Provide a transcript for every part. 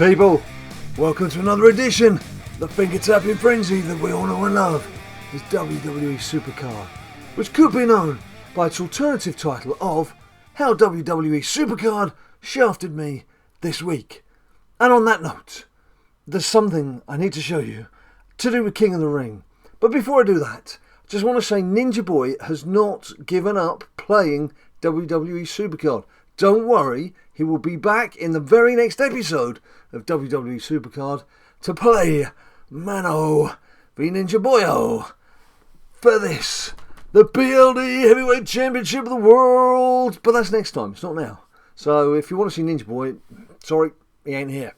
people, welcome to another edition of the finger-tapping frenzy that we all know and love, is WWE SuperCard, which could be known by its alternative title of How WWE SuperCard Shafted Me This Week. And on that note, there's something I need to show you to do with King of the Ring. But before I do that, I just want to say Ninja Boy has not given up playing WWE SuperCard. Don't worry, he will be back in the very next episode of WWE SuperCard to play Mano v Ninja Boyo for this, the BLD Heavyweight Championship of the World. But that's next time, it's not now. So if you want to see Ninja Boy, sorry, he ain't here.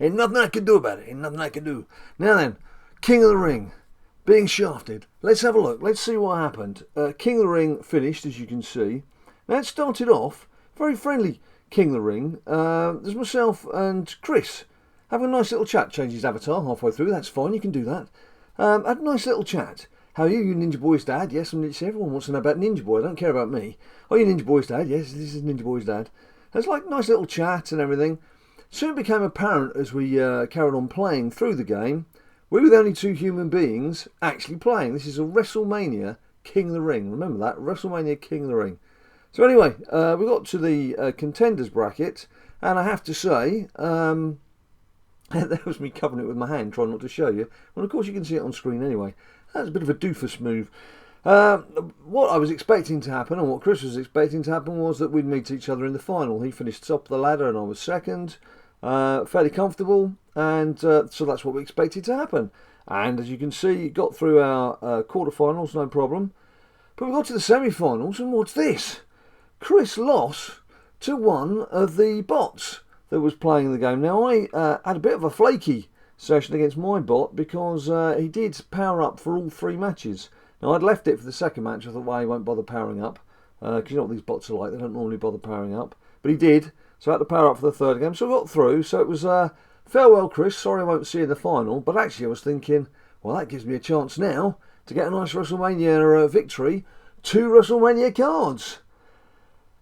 Ain't nothing I can do about it, ain't nothing I can do. Now then, King of the Ring, being shafted. Let's have a look, let's see what happened. King of the Ring finished, as you can see. Now it started off very friendly, King of the Ring. There's myself and Chris having a nice little chat. Changed his avatar halfway through, that's fine, you can do that. Had a nice little chat. How are you? You Ninja Boy's dad? Yes, everyone wants to know about Ninja Boy, I don't care about me. Oh, you Ninja Boy's dad? Yes, this is Ninja Boy's dad. It's like a nice little chat and everything. Soon became apparent as we carried on playing through the game, we were the only two human beings actually playing. This is a WrestleMania King of the Ring. Remember that? WrestleMania King of the Ring. So anyway, we got to the contenders bracket, and I have to say, that was me covering it with my hand, trying not to show you. Well, of course you can see it on screen anyway. That was a bit of a doofus move. What I was expecting to happen, and what Chris was expecting to happen, was that we'd meet each other in the final. He finished top of the ladder and I was second. Fairly comfortable, and so that's what we expected to happen. And as you can see, got through our quarterfinals, no problem. But we got to the semi-finals, and what's this? Chris lost to one of the bots that was playing the game. Now, I had a bit of a flaky session against my bot because he did power up for all three matches. Now, I'd left it for the second match. I thought, well, he won't bother powering up, because you know what these bots are like, they don't normally bother powering up. But he did, so I had to power up for the third game, so I got through. So it was, farewell, Chris, sorry I won't see you in the final. But actually, I was thinking, well, that gives me a chance now to get a nice WrestleMania victory, 2 WrestleMania cards.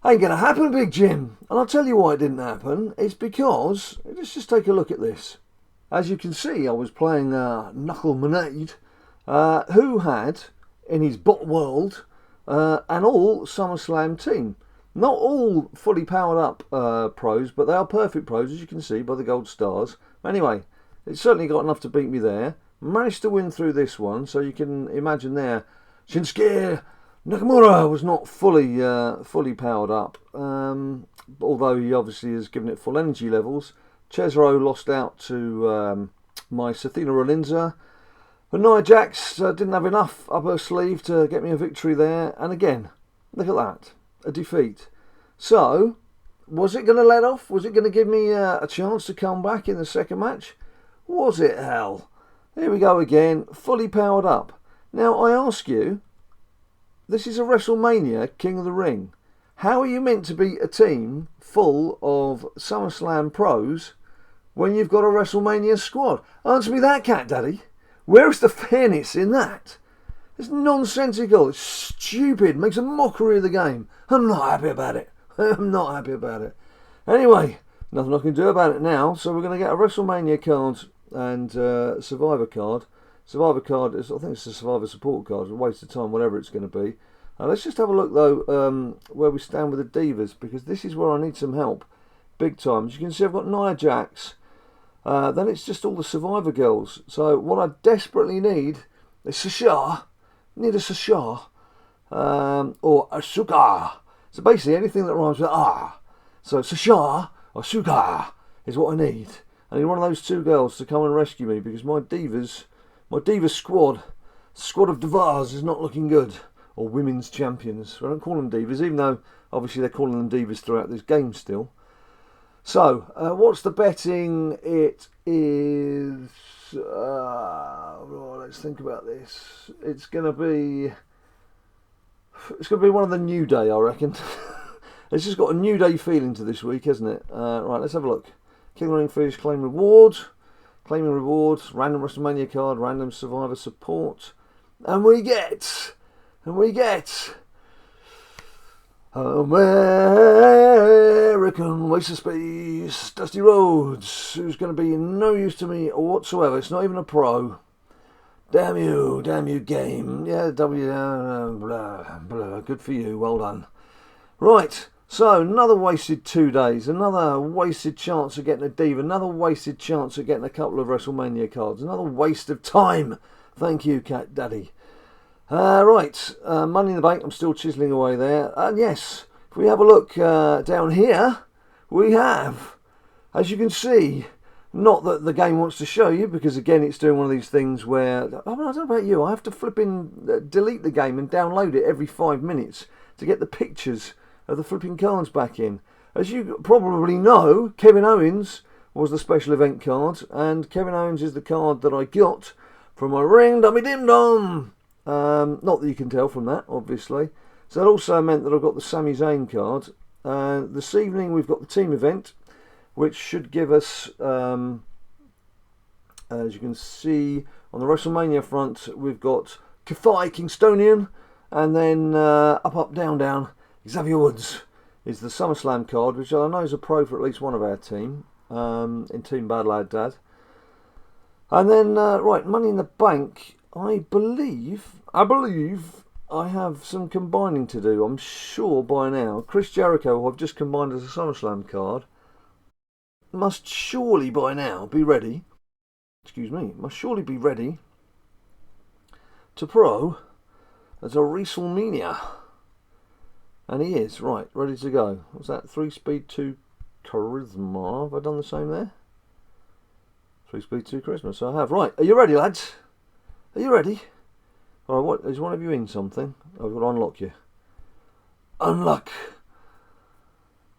Ain't gonna happen, Big Jim. And I'll tell you why it didn't happen. It's because, let's just take a look at this. As you can see, I was playing Knuckle Monade, who had, in his bot world, an all SummerSlam team. Not all fully powered up pros, but they are perfect pros, as you can see by the gold stars. Anyway, it certainly got enough to beat me there. Managed to win through this one, so you can imagine there, Shinsuke Nakamura was not fully powered up, although he obviously has given it full energy levels. Cesaro lost out to my Sathina Rolinza. But Nia Jax didn't have enough up her sleeve to get me a victory there. And again, look at that, a defeat. So, was it going to let off? Was it going to give me a chance to come back in the second match? Was it hell? Here we go again, fully powered up. Now, I ask you, this is a WrestleMania King of the Ring. How are you meant to beat a team full of SummerSlam pros when you've got a WrestleMania squad? Answer me that, Cat Daddy. Where is the fairness in that? It's nonsensical, it's stupid, makes a mockery of the game. I'm not happy about it. I'm not happy about it. Anyway, nothing I can do about it now, so we're going to get a WrestleMania card and Survivor card. Survivor card is, I think it's a Survivor support card, a waste of time, whatever it's going to be. Let's just have a look though where we stand with the Divas, because this is where I need some help, big time. As you can see, I've got Nia Jax. Then it's just all the Survivor girls. So what I desperately need is Sasha. Need a Sasha or Asuka. So basically anything that rhymes with ah. So Sasha or Asuka is what I need. I need one of those two girls to come and rescue me, because my Divas squad of Divas is not looking good. Or women's champions. I don't call them Divas, even though obviously they're calling them Divas throughout this game still. So, what's the betting? It is... right, let's think about this. It's going to be one of the New Day, I reckon. It's just got a New Day feeling to this week, hasn't it? Right, let's have a look. King of the Ring finish, claim rewards. Claiming rewards, random WrestleMania card, random Survivor support. And we get... American waste of space, Dusty Rhodes, who's going to be no use to me whatsoever. It's not even a pro. Damn you game. Yeah, blah, blah. Good for you, well done. Right, so another wasted 2 days, another wasted chance of getting a diva, another wasted chance of getting a couple of WrestleMania cards, another waste of time. Thank you, Cat Daddy. Right, Money in the Bank, I'm still chiselling away there. And yes, if we have a look down here, we have, as you can see, not that the game wants to show you, because again it's doing one of these things where, I don't know about you, I have to flipping delete the game and download it every 5 minutes to get the pictures of the flipping cards back in. As you probably know, Kevin Owens was the special event card, and Kevin Owens is the card that I got from my ring dummy dim dom. Not that you can tell from that, obviously. So that also meant that I've got the Sami Zayn card. This evening we've got the team event, which should give us, as you can see, on the WrestleMania front, we've got Kafai Kingstonian, and then up, down, down, Xavier Woods is the SummerSlam card, which I know is a pro for at least one of our team, in Team BadLadDad. And then, right, Money in the Bank, I believe I have some combining to do. I'm sure by now, Chris Jericho, who I've just combined as a SummerSlam card, must surely by now be ready, must surely be ready to pro as a WrestleMania. And he is, right, ready to go. What's that? 3 speed, 2 charisma. Have I done the same there? 3 speed, 2 charisma. So I have. Right, are you ready, lads? Are you ready? Alright, what? Is one of you in something? I've got to unlock you. Unlock.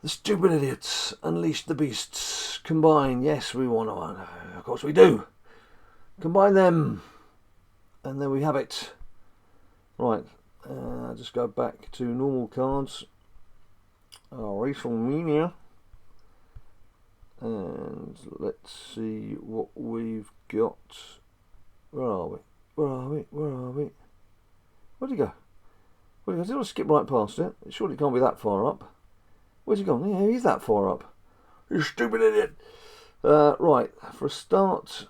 The stupid idiots. Unleash the beasts. Combine. Yes, we want to. Of course we do. Combine them. And there we have it. Right. Just go back to normal cards. WrestleMania. And let's see what we've got. Where are we? Where'd he go? Did I skip right past it? Surely it can't be that far up. Where's he gone? Yeah, he's that far up. You stupid idiot! Right, for a start,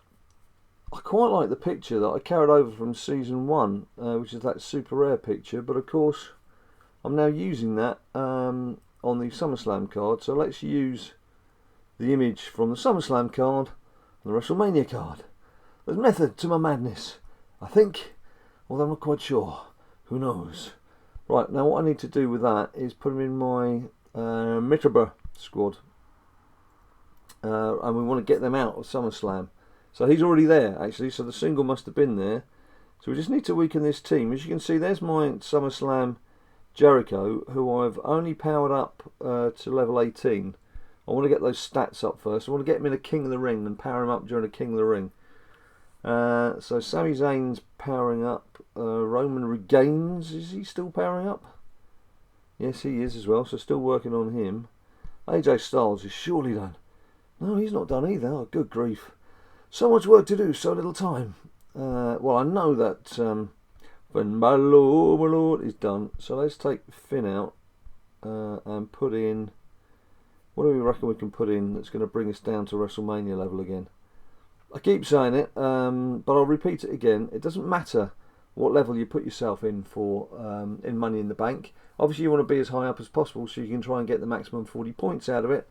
I quite like the picture that I carried over from Season 1, which is that super rare picture, but of course, I'm now using that on the SummerSlam card, so let's use the image from the SummerSlam card and the WrestleMania card. There's method to my madness, I think, although I'm not quite sure. Who knows? Right, now what I need to do with that is put him in my Mitterber squad. And we want to get them out of SummerSlam. So he's already there, actually, so the single must have been there. So we just need to weaken this team. As you can see, there's my SummerSlam Jericho, who I've only powered up to level 18. I want to get those stats up first. I want to get him in a King of the Ring and power him up during a King of the Ring. So Sami Zayn's powering up. Roman Reigns, is he still powering up? Yes, he is as well, so still working on him. AJ Styles is surely done. No, he's not done either. Oh, good grief. So much work to do, so little time. Well, I know that when my Lord is done. So let's take Finn out and put in... What do we reckon we can put in that's going to bring us down to WrestleMania level again? I keep saying it, but I'll repeat it again. It doesn't matter what level you put yourself in for in Money in the Bank. Obviously, you want to be as high up as possible so you can try and get the maximum 40 points out of it.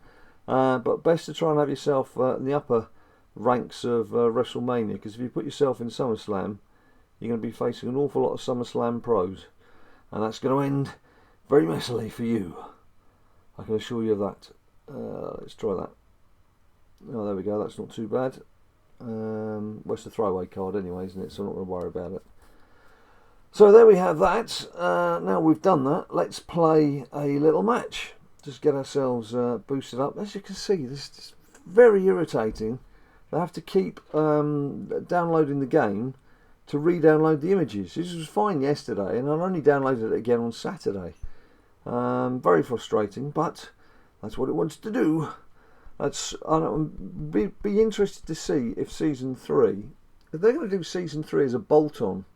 But best to try and have yourself in the upper ranks of WrestleMania, because if you put yourself in SummerSlam, you're going to be facing an awful lot of SummerSlam pros. And that's going to end very messily for you. I can assure you of that. Let's try that. Oh, there we go. That's not too bad. Well, it's a throwaway card anyway, isn't it? So I'm not going to worry about it. So there we have that. Now we've done that, let's play a little match. Just get ourselves boosted up. As you can see, this is very irritating. I have to keep downloading the game to re-download the images. This was fine yesterday, and I only downloaded it again on Saturday. Very frustrating, but that's what it wants to do. Be interested to see if Season 3, if they're going to do Season 3 as a bolt-on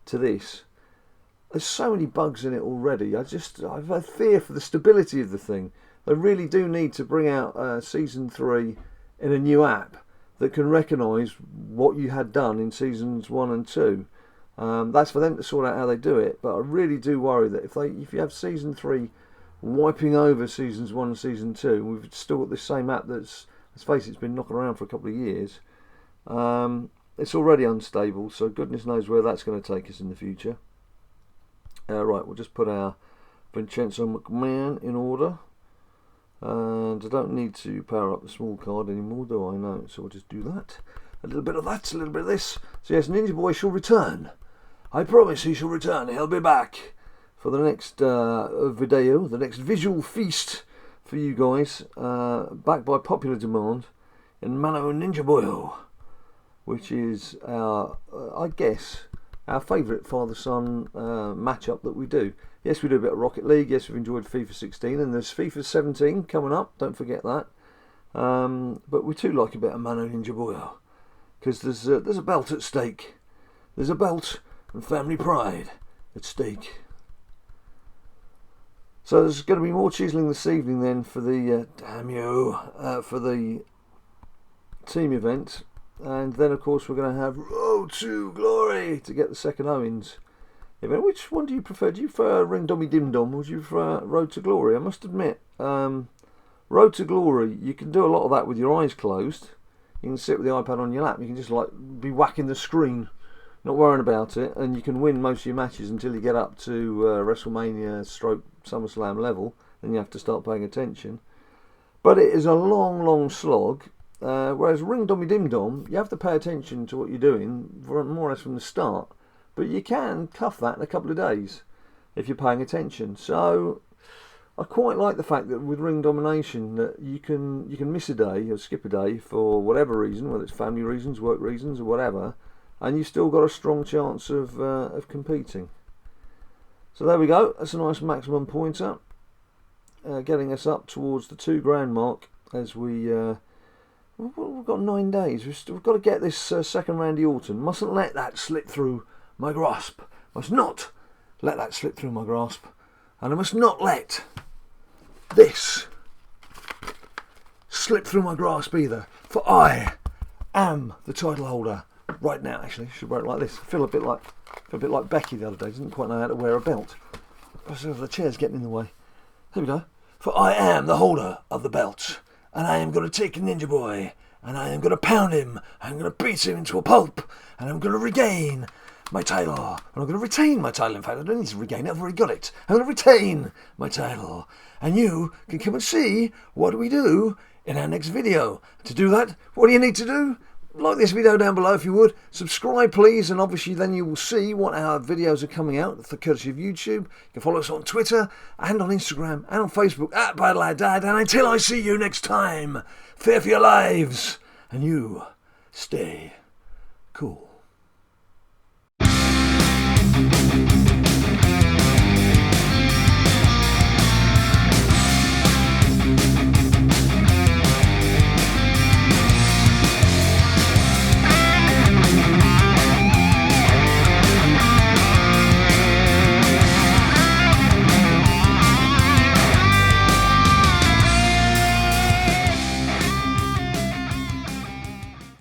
to this, there's so many bugs in it already. I've a fear for the stability of the thing. They really do need to bring out Season 3 in a new app that can recognise what you had done in Seasons 1 and 2. That's for them to sort out how they do it, but I really do worry that if you have Season 3 wiping over Seasons 1 and Season 2, we've still got this same app that's, let's face it, it's been knocking around for a couple of years. It's already unstable, so goodness knows where that's going to take us in the future. Right, we'll just put our Vincenzo McMahon in order. And I don't need to power up the small card anymore, do I? No, so we'll just do that. A little bit of that, a little bit of this. So yes, Ninja Boy shall return. I promise he shall return. He'll be back for the next video, the next visual feast for you guys. Backed by popular demand in Mano Ninja Boy, which is our, I guess, our favourite father-son matchup that we do. Yes, we do a bit of Rocket League. Yes, we've enjoyed FIFA 16, and there's FIFA 17 coming up. Don't forget that. But we too like a bit of Mano Ninja Boy, because there's a belt at stake. There's a belt and family pride at stake. So there's going to be more chiseling this evening then for the for the team event, and then of course we're going to have Road to Glory to get the second Owens. Which one do you prefer? Do you prefer Ring Dommy Dim Dom, or do you prefer Road to Glory? I must admit, Road to Glory, you can do a lot of that with your eyes closed. You can sit with the iPad on your lap. You can just like be whacking the screen, not worrying about it, and you can win most of your matches until you get up to WrestleMania / SummerSlam level. Then you have to start paying attention. But it is a long, long slog. Whereas Ring Dommy Dim Dom, you have to pay attention to what you're doing more or less from the start. But you can cuff that in a couple of days if you're paying attention. So I quite like the fact that with Ring Domination that you can miss a day or skip a day for whatever reason, whether it's family reasons, work reasons, or whatever, and you've still got a strong chance of competing. So there we go. That's a nice maximum pointer, getting us up towards the £2,000 mark as we've got 9 days. We've got to get this second Randy Orton. Mustn't let that slip through my grasp. Must not let that slip through my grasp. And I must not let this slip through my grasp either. For I am the title holder right now. Actually, I should wear it like this. I feel a bit like Becky the other day. Didn't quite know how to wear a belt. The chair's getting in the way. There we go. For I am the holder of the belt. And I am going to take Ninja Boy. And I am going to pound him. I'm going to beat him into a pulp. And I'm going to regain my title. And I'm going to retain my title. In fact, I don't need to regain it. I've already got it. I'm going to retain my title. And you can come and see what we do in our next video. To do that, what do you need to do? Like this video down below if you would. Subscribe please, and obviously then you will see what our videos are coming out for courtesy of YouTube. You can follow us on Twitter and on Instagram and on Facebook at BadLadDad. And until I see you next time, fear for your lives, and you stay cool.